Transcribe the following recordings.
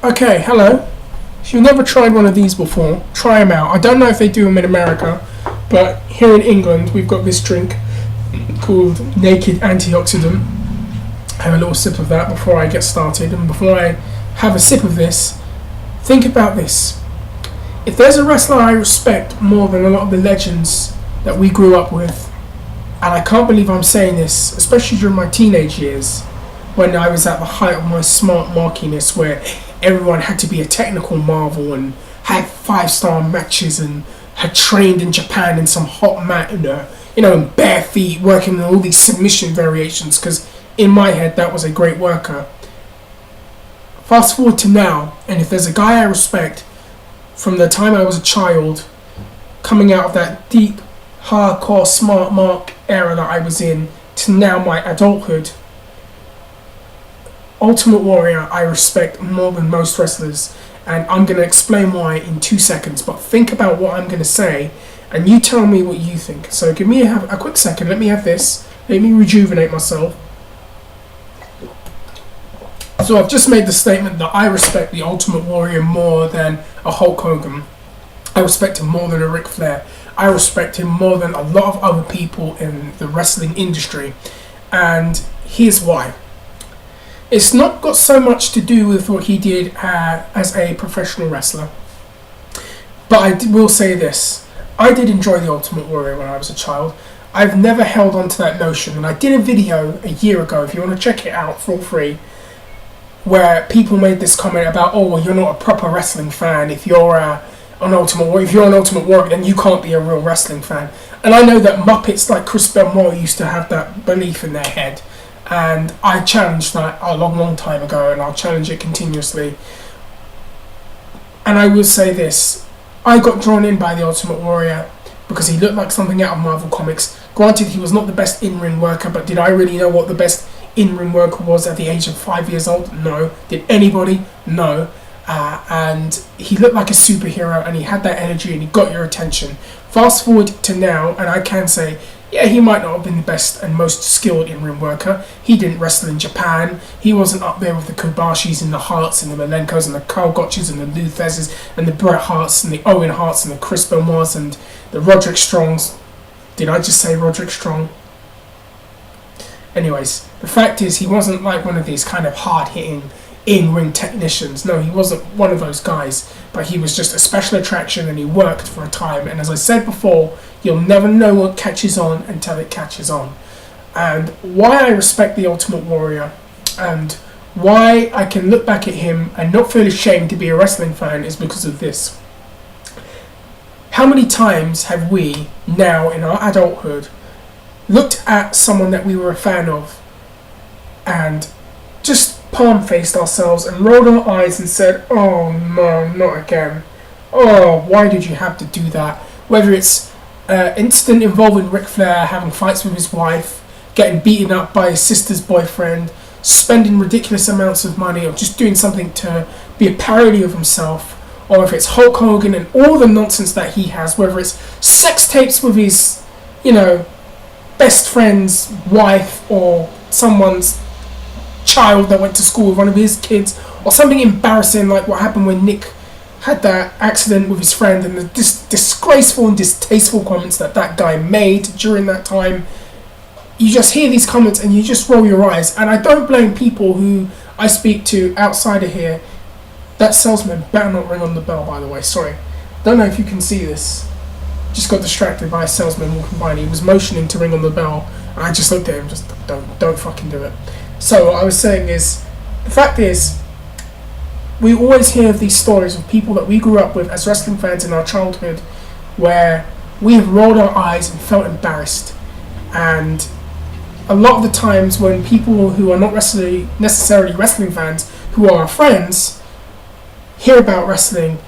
Okay, hello. If you've never tried one of these before, try them out. I don't know if they do them in America, but here in England we've got this drink called Naked Antioxidant. Have a little sip of that before I get started. And before I have a sip of this, think about this. If there's a wrestler I respect more than a lot of the legends that we grew up with, and I can't believe I'm saying this, especially during my teenage years, when I was at the height of my smart markiness, where everyone had to be a technical marvel and had 5-star matches and had trained in Japan in some hot mat, in bare feet, working on all these submission variations, because in my head that was a great worker. Fast forward to now, and if there's a guy I respect from the time I was a child, coming out of that deep, hardcore smart mark era that I was in, to now my adulthood, Ultimate Warrior I respect more than most wrestlers, and I'm going to explain why in 2 seconds, but think about what I'm going to say and you tell me what you think. So give me a quick second, let me have this, let me rejuvenate myself. So I've just made the statement that I respect the Ultimate Warrior more than a Hulk Hogan. I respect him more than a Ric Flair. I respect him more than a lot of other people in the wrestling industry, and here's why. It's not got so much to do with what he did as a professional wrestler. But I will say this. I did enjoy the Ultimate Warrior when I was a child. I've never held on to that notion. And I did a video a year ago, if you want to check it out for free, where people made this comment about, oh, well, you're not a proper wrestling fan. If you're an Ultimate Warrior, then you can't be a real wrestling fan. And I know that Muppets like Chris Benoit used to have that belief in their head. And I challenged that a long time ago, and I'll challenge it continuously. And I will say this. I got drawn in by the Ultimate Warrior because he looked like something out of Marvel Comics. Granted, he was not the best in-ring worker, but did I really know what the best in-ring worker was at the age of 5 years old? No. Did anybody? No. And he looked like a superhero, and he had that energy, and he got your attention. Fast forward to now, and I can say, yeah, he might not have been the best and most skilled in-ring worker. He didn't wrestle in Japan. He wasn't up there with the Kobashis and the Harts and the Malenkos and the Carl Gotches and the Lou Theszes and the Bret Harts and the Owen Harts and the Chris Benoits and the Roderick Strongs. Did I just say Roderick Strong? Anyways, the fact is he wasn't like one of these kind of hard-hitting in-ring technicians. No, he wasn't one of those guys, but he was just a special attraction, and he worked for a time. And as I said before, you'll never know what catches on until it catches on. And why I respect the Ultimate Warrior and why I can look back at him and not feel ashamed to be a wrestling fan is because of this. How many times have we now in our adulthood looked at someone that we were a fan of and just palm-faced ourselves and rolled our eyes and said, oh no, not again. Oh, why did you have to do that? Whether it's incident involving Ric Flair having fights with his wife, getting beaten up by his sister's boyfriend, spending ridiculous amounts of money, or just doing something to be a parody of himself, or if it's Hulk Hogan and all the nonsense that he has, whether it's sex tapes with his, best friend's wife or someone's child that went to school with one of his kids, or something embarrassing like what happened when Nick had that accident with his friend and the disgraceful and distasteful comments that guy made during that time. You just hear these comments and you just roll your eyes. And I don't blame people who I speak to outside of here. That salesman better not ring on the bell, by the way. Sorry. Don't know if you can see this. Just got distracted by a salesman walking by and he was motioning to ring on the bell. And I just looked at him, just don't fucking do it. So what I was saying is, the fact is, we always hear of these stories of people that we grew up with as wrestling fans in our childhood where we have rolled our eyes and felt embarrassed. And a lot of the times when people who are not necessarily wrestling fans, who are our friends, hear about wrestling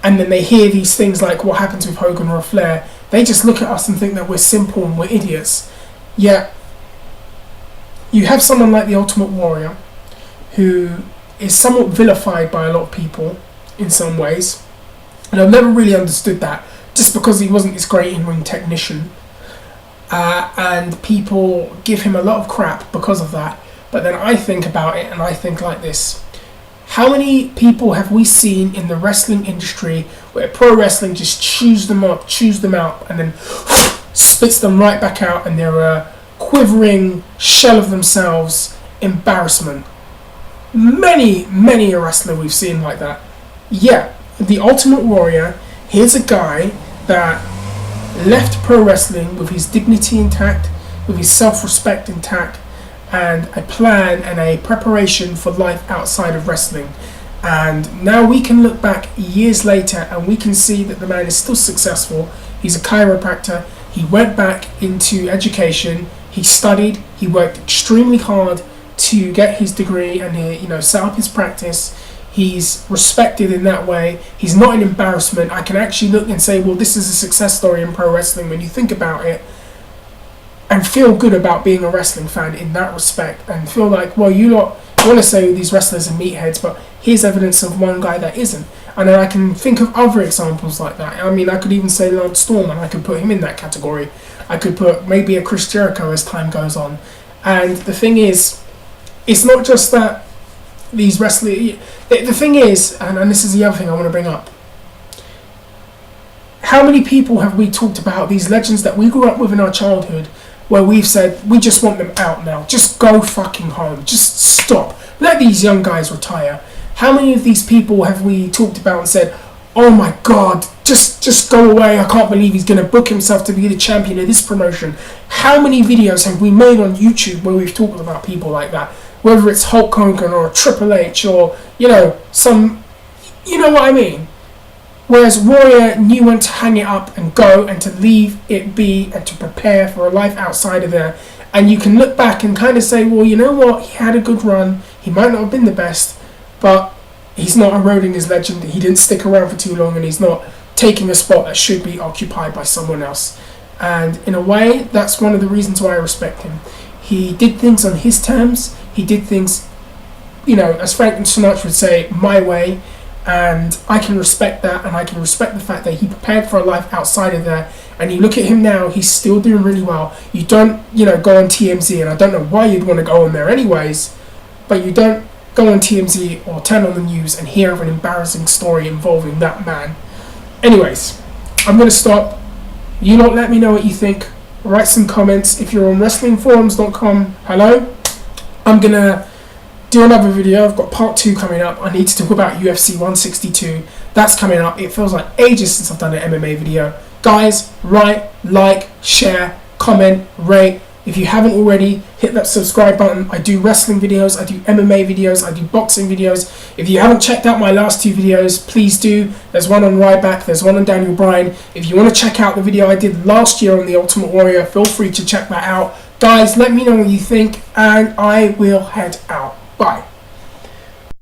and then they hear these things like what happens with Hogan or Flair, they just look at us and think that we're simple and we're idiots. Yet, you have someone like the Ultimate Warrior who is somewhat vilified by a lot of people in some ways, and I've never really understood that, just because he wasn't this great in-ring technician, and people give him a lot of crap because of that. But then I think about it and I think like this: How many people have we seen in the wrestling industry where pro wrestling just chews them up, chews them out, and then spits them right back out, and they're a quivering shell of themselves, embarrassment? Many a wrestler we've seen like that. Yeah, the Ultimate Warrior, here's a guy that left pro wrestling with his dignity intact, with his self-respect intact, and a plan and a preparation for life outside of wrestling. And now we can look back years later and we can see that the man is still successful. He's a chiropractor. He went back into education. He studied. He worked extremely hard to get his degree and he, set up his practice. He's respected in that way. He's not an embarrassment. I can actually look and say, well, this is a success story in pro wrestling when you think about it, and feel good about being a wrestling fan in that respect, and feel like, well, you want to say these wrestlers are meatheads, but here's evidence of one guy that isn't. And then I can think of other examples like that. I mean, I could even say Lance Storm, and I could put him in that category. I could put maybe a Chris Jericho as time goes on. And the thing is, it's not just that these wrestlers... The thing is, and this is the other thing I want to bring up, how many people have we talked about, these legends that we grew up with in our childhood, where we've said, we just want them out now. Just go fucking home. Just stop. Let these young guys retire. How many of these people have we talked about and said, oh my God, just go away. I can't believe he's going to book himself to be the champion of this promotion. How many videos have we made on YouTube where we've talked about people like that? Whether it's Hulk Hogan or Triple H or, some, you know what I mean? Whereas Warrior knew when to hang it up and go and to leave it be and to prepare for a life outside of there. And you can look back and kind of say, well, you know what? He had a good run. He might not have been the best, but he's not eroding his legend. He didn't stick around for too long and he's not taking a spot that should be occupied by someone else. And in a way, that's one of the reasons why I respect him. He did things on his terms. He did things, as Frank Sinatra would say, my way. And I can respect that, and I can respect the fact that he prepared for a life outside of there. And you look at him now, he's still doing really well. You don't, go on TMZ, and I don't know why you'd want to go on there anyways, but you don't go on TMZ or turn on the news and hear of an embarrassing story involving that man. Anyways, I'm going to stop. You lot let me know what you think. Write some comments. If you're on wrestlingforums.com, hello. I'm going to do another video. I've got part 2 coming up. I need to talk about UFC 162. That's coming up. It feels like ages since I've done an MMA video. Guys, write, like, share, comment, rate. If you haven't already, hit that subscribe button. I do wrestling videos, I do MMA videos, I do boxing videos. If you haven't checked out my last 2 videos, please do. There's one on Ryback, there's one on Daniel Bryan. If you want to check out the video I did last year on the Ultimate Warrior, feel free to check that out. Guys, let me know what you think, and I will head out. Bye.